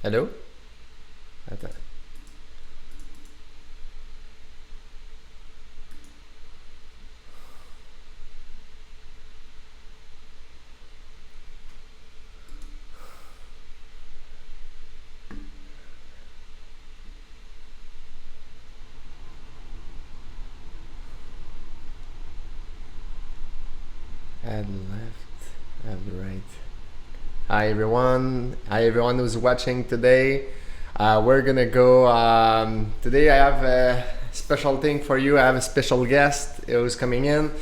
Allô? Attends. Add left, add right. Hi everyone. Hi everyone who's watching today. We're gonna go. Today I have a special thing for you. I have a special guest who's coming in,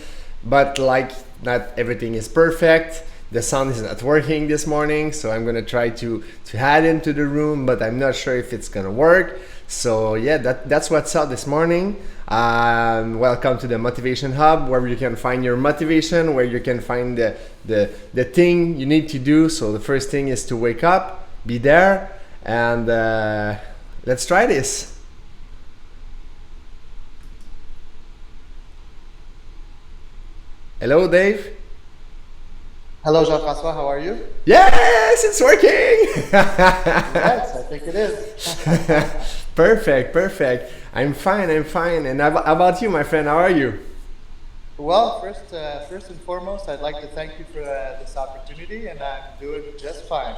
but like not everything is perfect. The sound is not working this morning, so I'm gonna try to add into the room, but I'm not sure if it's gonna work. So yeah, that's what's up this morning. Welcome to the Motivation Hub, where you can find your motivation, where you can find the thing you need to do. So the first thing is to wake up, be there, and let's try this. Hello, Dave. Hello, Jean-François. How are you? Yes, it's working. Yes, I think it is. Perfect, perfect. I'm fine. I'm fine. And how about you, my friend? How are you? Well, first and foremost, I'd like to thank you for this opportunity, and I'm doing just fine.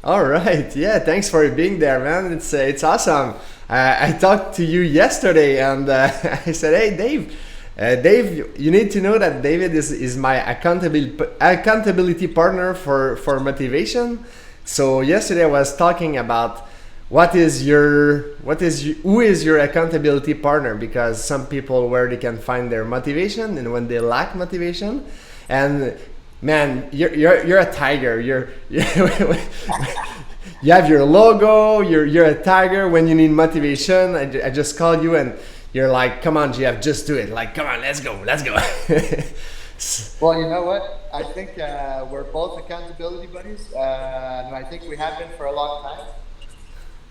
All right. Yeah. Thanks for being there, man. It's awesome. I talked to you yesterday, and I said, "Hey, Dave. Dave, you need to know that David is my accountability partner for motivation." So yesterday I was talking about who is your accountability partner, because some people where they can find their motivation and when they lack motivation. And man, you're a tiger. You have your logo. You're a tiger. When you need motivation, I just call you and you're like, come on, GF, just do it. Like, come on, let's go. Well, you know what? I think we're both accountability buddies, and I think we have been for a long time.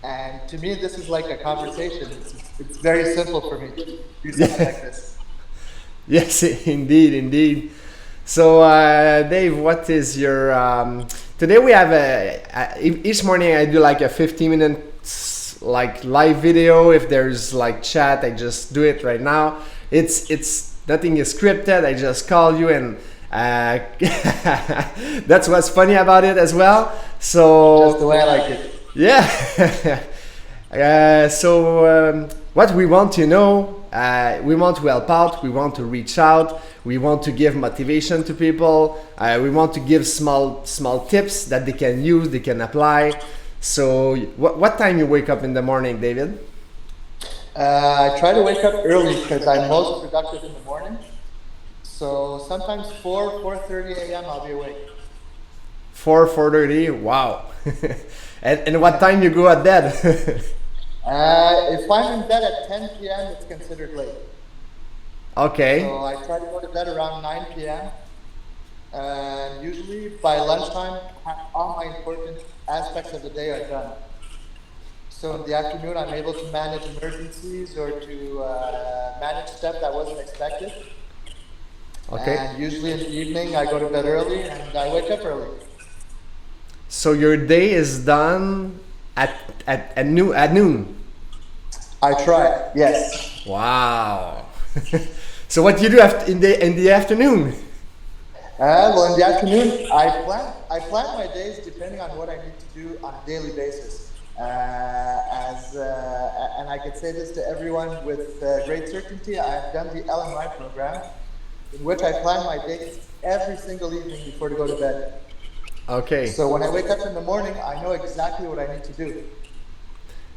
And to me, this is like a conversation. It's very simple for me to do something like this. Yes, indeed, indeed. So, Dave, what is your? Today we have each morning I do like a 15-minute like live video. If there's like chat, I just do it right now. It's nothing is scripted. I just call you and that's what's funny about it as well. So Just the way I like it. yeah. What we want to know, we want to help out, we want to reach out, we want to give motivation to people, we want to give small tips that they can use, they can apply. So, what time you wake up in the morning, David? I try to wake up early because I'm most productive in the morning. So sometimes 4:30 a.m. I'll be awake. 4:30. Wow. And what time you go at bed? If I'm in bed at 10 p.m., it's considered late. Okay. So I try to go to bed around 9 p.m. And usually by lunchtime, all my important aspects of the day are done. So in the afternoon, I'm able to manage emergencies or to manage stuff that wasn't expected. Okay. And usually in the evening, I go to bed early and I wake up early. So your day is done at noon. I try, yes. Wow. So what do you do in the afternoon? Well, in the afternoon, I plan my days depending on what I need to do on a daily basis. And I can say this to everyone with great certainty. I've done the LMI program, in which I plan my days every single evening before to go to bed. Okay. So when I wake up in the morning, I know exactly what I need to do.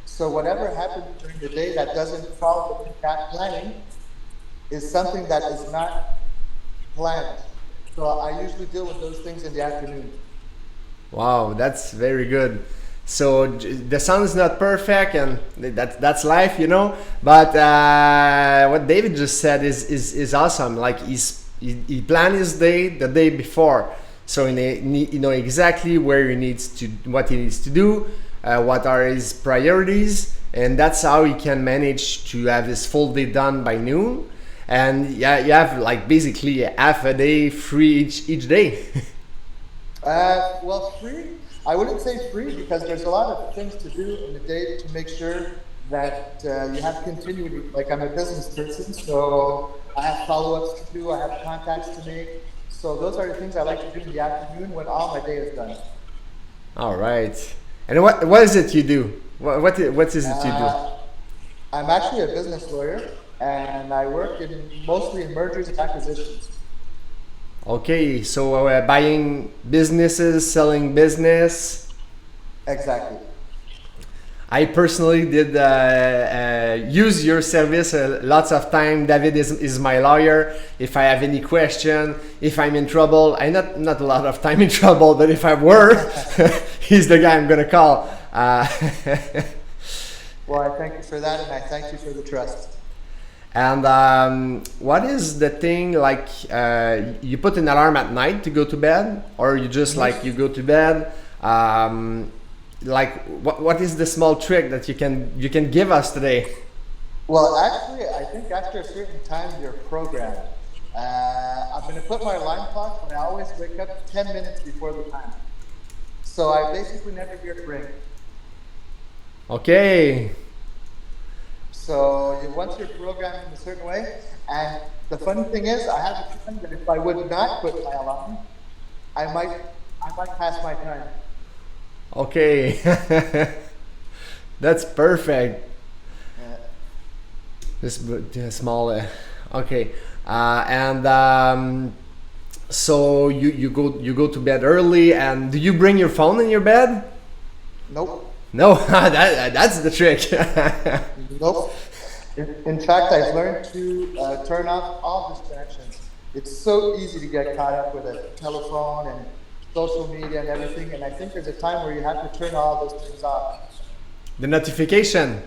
So whatever happens during the day that doesn't follow that planning is something that is not planned. So I usually deal with those things in the afternoon. Wow, that's very good. So the sound is not perfect, and that's life, you know. But what David just said is awesome. Like he planned his day the day before, so you know exactly what he needs to do, what are his priorities, and that's how he can manage to have his full day done by noon. And yeah, you have like basically half a day free each day. Well, free. I wouldn't say free because there's a lot of things to do in the day to make sure that you have continuity. Like I'm a business person, so I have follow-ups to do, I have contacts to make. So those are the things I like to do in the afternoon when all my day is done. All right. And what is it you do? What is it you do? I'm actually a business lawyer, and I work in mostly in mergers and acquisitions. Okay, so buying businesses, selling business. Exactly. I personally did use your service lots of time. David is my lawyer. If I have any question, if I'm in trouble, I not a lot of time in trouble, but if I were, he's the guy I'm gonna call. Well, I thank you for that, and I thank you for the trust. And what is the thing like? You put an alarm at night to go to bed, or you just like you go to bed? Like what is the small trick that you can give us today? Well, actually, I think after a certain time, you're programmed. I'm going to put my alarm clock, and I always wake up 10 minutes before the time. So I basically never hear it ring. Okay. So once you're programmed in a certain way, and the funny thing is, I have a feeling that if I would not put my alarm, I might pass my time. Okay. That's perfect. This small. Okay. And so you go to bed early, and do you bring your phone in your bed? Nope. No, that's the trick. Nope. In fact, I've learned to turn off all distractions. It's so easy to get caught up with a telephone and social media and everything, and I think there's a time where you have to turn all those things off. The notification.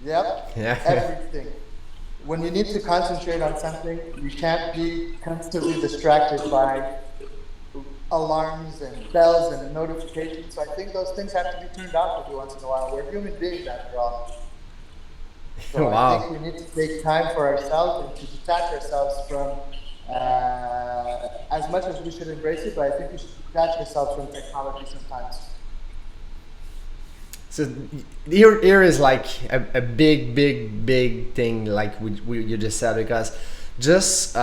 Yep. Yeah. Everything. When you need to concentrate on something, you can't be constantly distracted by alarms and bells and notifications. So I think those things have to be turned off every once in a while. We're human beings after all. So Wow. I think we need to take time for ourselves and to detach ourselves from, as much as we should embrace it, but I think we should detach ourselves from technology sometimes. So here is like a big thing, like you just said, because just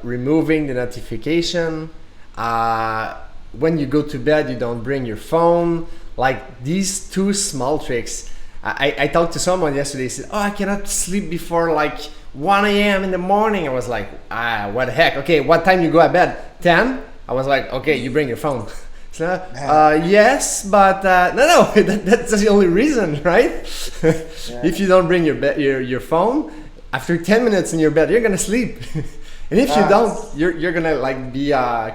removing the notification. When you go to bed, you don't bring your phone. Like these two small tricks. I talked to someone yesterday. He said, "Oh, I cannot sleep before like 1 a.m. in the morning." I was like, what the heck? Okay, what time you go to bed? 10? I was like, okay, you bring your phone. So, yes, but no, that's the only reason, right? If you don't bring your phone, after 10 minutes in your bed, you're gonna sleep. And if you don't, you're gonna like be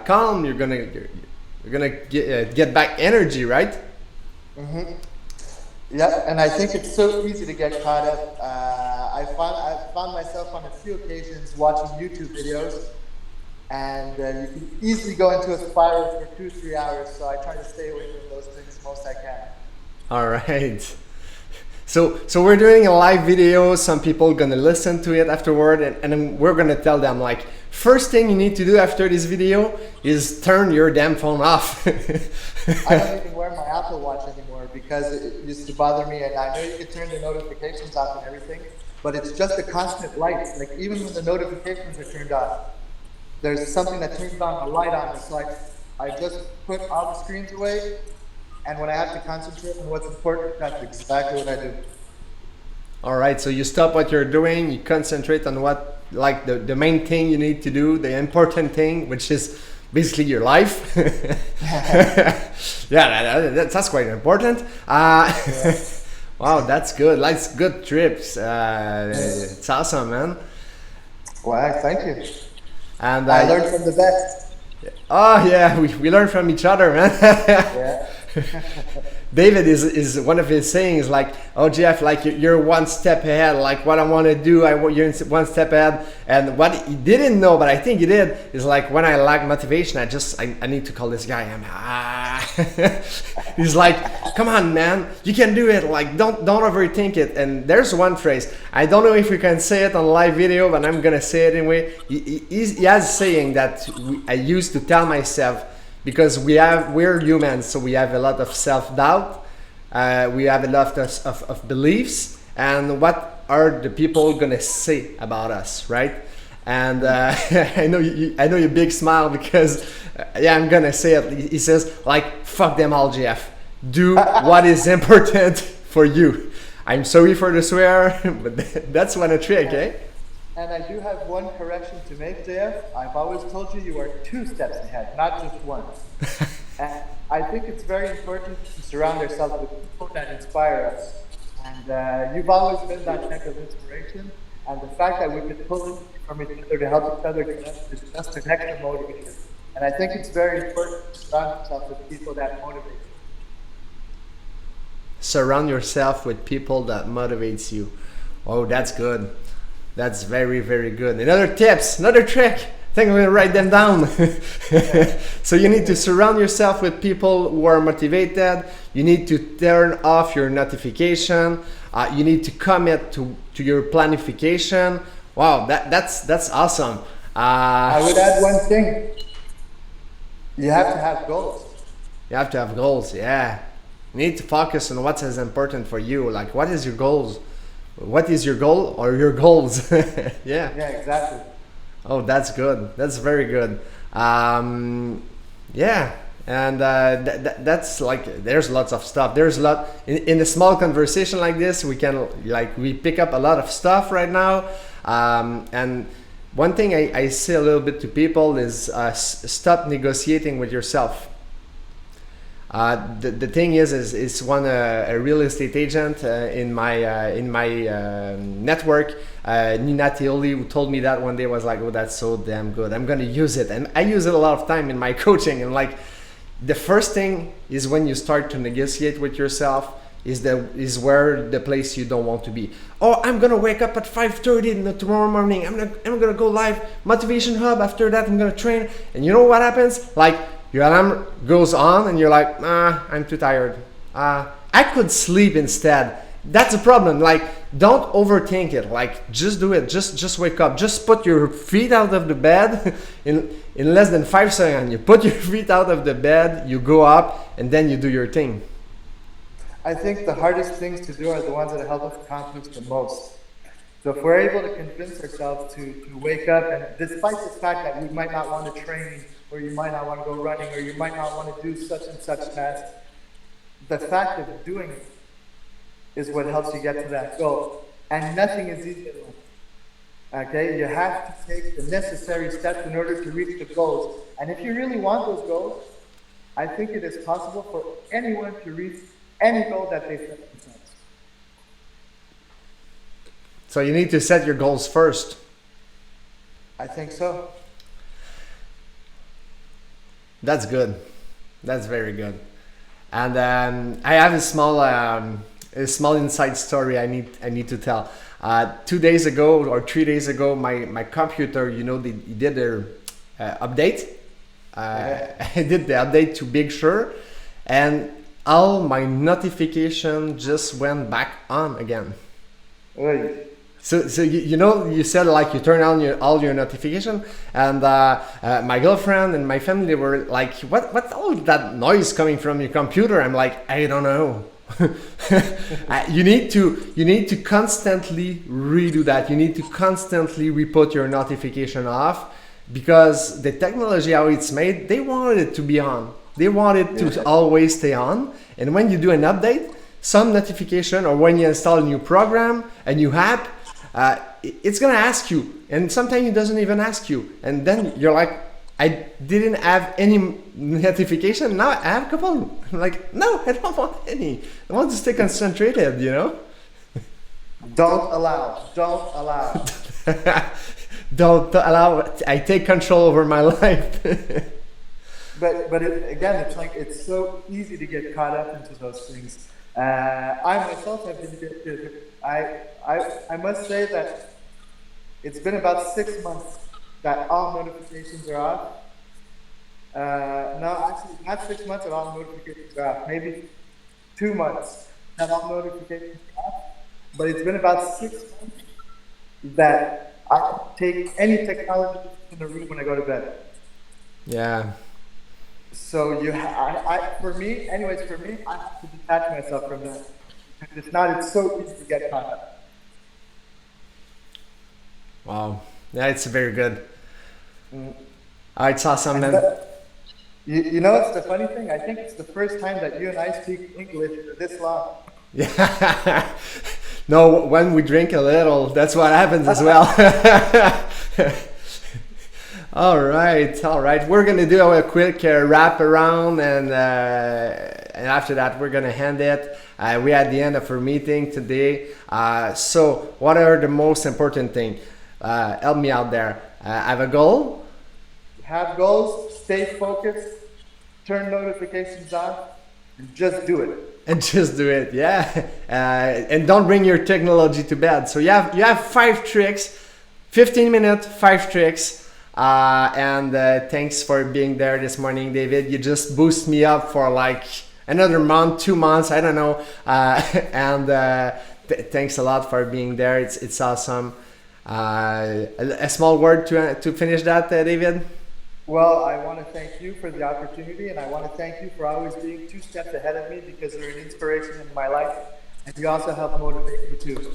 calm. You're gonna get back energy, right? Mm-hmm. Yeah, and I think it's so easy to get caught up. I found myself on a few occasions watching YouTube videos, and you can easily go into a spiral for 2-3 hours. So I try to stay away from those things the most I can. All right. So we're doing a live video. Some people gonna listen to it afterward, and then we're gonna tell them like, first thing you need to do after this video is turn your damn phone off. I don't even wear my Apple Watch anymore because it used to bother me, and I know you can turn the notifications off and everything, but it's just the constant lights. Like even when the notifications are turned off, there's something that turns on a light on. It's like I just put all the screens away. And when I have to concentrate on what's important, that's exactly what I do. All right, so you stop what you're doing, you concentrate on what, like the main thing you need to do, the important thing, which is basically your life. Yeah, that's quite important. Wow, that's good. That's good trips. It's awesome, man. Well, thank you. And I learned from the best. Oh yeah, we learn from each other, man. Yeah. David is one of his sayings like, "Oh Jeff, like you're one step ahead. Like what I want to do, you're one step ahead." And what he didn't know, but I think he did, is like when I lack motivation, I need to call this guy. He's like, "Come on, man, you can do it. Like don't overthink it." And there's one phrase, I don't know if we can say it on live video, but I'm gonna say it anyway. He has a saying that I used to tell myself, because we're humans, so we have a lot of self-doubt, we have a lot of beliefs, and what are the people gonna say about us, right? And I know you big smile because yeah, I'm gonna say it. He says like, fuck them all, Jeff. Do what is important for you. I'm sorry for the swear, but that's one a trick, eh? And I do have one correction to make, JF. I've always told you you are 2 steps ahead, not just one. And I think it's very important to surround ourselves with people that inspire us. And you've always been that type of inspiration. And the fact that we can pull from each other to help each other is just an extra motivator. And I think it's very important to surround yourself with people that motivate you. Surround yourself with people that motivates you. Oh, that's good. That's very, very good. Another tips, another trick. I think I'm gonna write them down. So you need to surround yourself with people who are motivated. You need to turn off your notification. You need to commit to your planification. Wow, that's awesome. I would add one thing. You have to have goals. You have to have goals, yeah. You need to focus on what is important for you. Like, what is your goals? What is your goal or your goals? Yeah. Yeah, exactly. Oh, that's good. That's very good. Yeah, and that's like there's lots of stuff. There's a lot in a small conversation like this. We can we pick up a lot of stuff right now. And one thing I say a little bit to people is stop negotiating with yourself. The thing is one a real estate agent in my network, Nina Teoli, who told me that one day, was like, oh, that's so damn good, I'm gonna use it. And I use it a lot of time in my coaching. And like, the first thing is when you start to negotiate with yourself is where the place you don't want to be. Oh, I'm gonna wake up at 5:30 tomorrow morning, I'm gonna go live Motivation Hub, after that I'm gonna train. And you know what happens? Like, your alarm goes on and you're like, I'm too tired. I could sleep instead. That's a problem. Like, don't overthink it. Like, just do it. Just wake up. Just put your feet out of the bed in less than 5 seconds. You put your feet out of the bed, you go up, and then you do your thing. I think the hardest things to do are the ones that help us accomplish the most. So if we're able to convince ourselves to wake up, and despite the fact that we might not want to train, or you might not want to go running, or you might not want to do such and such tasks, the fact of doing it is what helps you get to that goal. And nothing is easy in life. Okay? You have to take the necessary steps in order to reach the goals. And if you really want those goals, I think it is possible for anyone to reach any goal that they set themselves. So you need to set your goals first. I think so. That's good. That's very good. And I have a small inside story I need to tell. 2 days ago or 3 days ago, my computer, they did their update. I did the update to Big Sur, and all my notifications just went back on again. Right. So you said like you turn on all your notification, and my girlfriend and my family were like, what's all that noise coming from your computer? I'm like, I don't know. You need to constantly redo that. You need to constantly re-put your notification off, because the technology, how it's made, they wanted it to be on. They want it to always stay on. And when you do an update, some notification, or when you install a new program, a new app, it's gonna ask you, and sometimes it doesn't even ask you, and then you're like, I didn't have any notification, now I have a couple. I'm like, no, I don't want any. I want to stay concentrated, Don't allow. Don't allow. I take control over my life. But again, it's so easy to get caught up into those things. I myself have been guilty. I must say that it's been about 6 months that all notifications are off. No, actually, not 6 months that all notifications are off. Maybe 2 months that all notifications are off. But it's been about 6 months that I can take any technology in the room when I go to bed. Yeah. So for me, anyways, for me, I have to detach myself from that. Because if not, it's so easy to get caught up. Wow. Yeah, it's very good. Mm. It's awesome, And man. you know, it's the funny thing. I think it's the first time that you and I speak English for this long. Yeah. No, when we drink a little, that's what happens as well. All right, all right. We're gonna do a quick wrap around, and after that, we're gonna end it. We're at the end of our meeting today. So, what are the most important thing? Help me out there. Have a goal Have goals, stay focused, turn notifications on, and just do it. and just do it. Yeah, and don't bring your technology to bed. So you have 5 tricks, 15 minutes, 5 tricks. And thanks for being there this morning, David. You just boost me up for like another month, 2 months, I don't know. And thanks a lot for being there. It's awesome. A small word to finish that, David. Well, I want to thank you for the opportunity, and I want to thank you for always being 2 steps ahead of me because you're an inspiration in my life, and you also help motivate me too.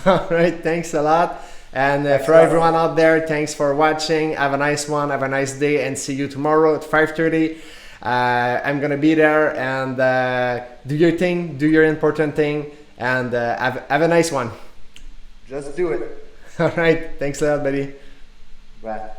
All right, thanks a lot. And Thanks for a lot. everyone out there, thanks for watching. Have a nice one. Have a nice day, and see you tomorrow at 5:30. I'm gonna be there, and do your thing, do your important thing, and have a nice one. Just do it. All right, thanks a lot, buddy. Bye.